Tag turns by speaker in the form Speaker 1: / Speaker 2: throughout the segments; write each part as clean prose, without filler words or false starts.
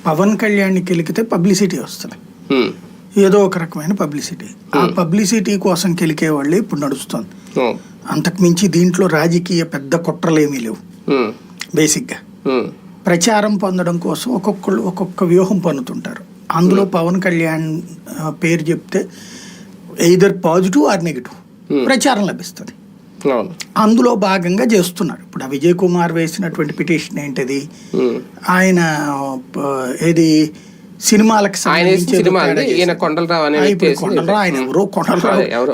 Speaker 1: పవన్ కళ్యాణ్ని కెలికితే పబ్లిసిటీ వస్తుంది, ఏదో ఒక రకమైన పబ్లిసిటీ. ఆ పబ్లిసిటీ కోసం కెలికే వాళ్ళే ఇప్పుడు నడుస్తుంది. అంతకు మించి దీంట్లో రాజకీయ పెద్ద కుట్రలేమీ లేవు. బేసిక్గా ప్రచారం పొందడం కోసం ఒక్కొక్కళ్ళు ఒక్కొక్క వ్యూహం పన్నుతుంటారు. అందులో పవన్ కళ్యాణ్ పేరు చెప్తే ఎయిదర్ పాజిటివ్ ఆర్ నెగిటివ్ ప్రచారం లభిస్తుంది. అందులో భాగంగా చేస్తున్నారు. ఇప్పుడు ఆ విజయ్ కుమార్ వేసినటువంటి పిటిషన్ ఏంటిది, ఆయన ఏది సినిమాలకు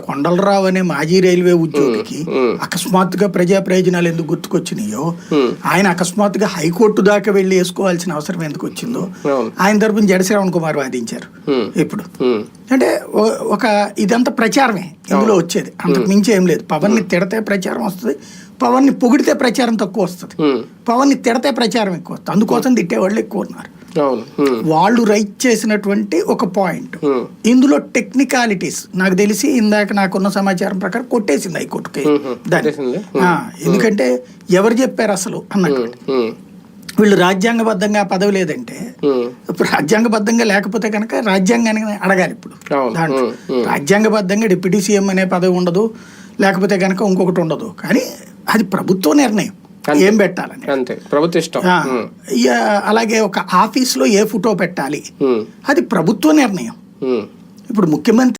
Speaker 1: కొండలరావు అనే మాజీ రైల్వే ఉద్యోగికి అకస్మాత్తుగా ప్రజా ప్రయోజనాలు ఎందుకు గుర్తుకొచ్చినాయో, ఆయన అకస్మాత్తుగా హైకోర్టు దాకా వెళ్లి వేసుకోవాల్సిన అవసరం ఎందుకు వచ్చిందో ఆయన తరపున జడ శ్రవణ్ కుమార్ వాదించారు. ఇప్పుడు అంటే ఒక ఇదంతా ప్రచారమే ఇందులో వచ్చేది, అంతకు మించి ఏం లేదు. పవన్ ని తిడితే ప్రచారం వస్తుంది, పవన్ ని పొగిడితే ప్రచారం తక్కువ వస్తుంది, పవన్ ని తిడితే ప్రచారం ఎక్కువ వస్తుంది. అందుకోసం తిట్టేవాళ్ళు ఎక్కువ ఉన్నారు. వాళ్ళు రైట్ చేసినటువంటి ఒక పాయింట్, ఇందులో టెక్నికాలిటీస్ నాకు తెలిసి ఇందాక నాకున్న సమాచారం ప్రకారం కొట్టేసింది హైకోర్టుకి దాన్ని. ఎందుకంటే ఎవరు చెప్పారు అసలు అన్నట్టు, వీళ్ళు రాజ్యాంగబద్ధంగా పదవి లేదంటే, ఇప్పుడు రాజ్యాంగబద్ధంగా లేకపోతే కనుక రాజ్యాంగాన్ని అడగాలి. ఇప్పుడు దాంట్లో రాజ్యాంగబద్ధంగా డిప్యూటీ సీఎం అనే పదవి ఉండదు, లేకపోతే కనుక ఇంకొకటి ఉండదు. కానీ అది ప్రభుత్వ నిర్ణయం ఏం పెట్టాలని,
Speaker 2: అంతే ప్రభుత్వ ఇష్టం.
Speaker 1: అలాగే ఒక ఆఫీస్ లో ఏ ఫోటో పెట్టాలి అది ప్రభుత్వ నిర్ణయం. ఇప్పుడు ముఖ్యమంత్రి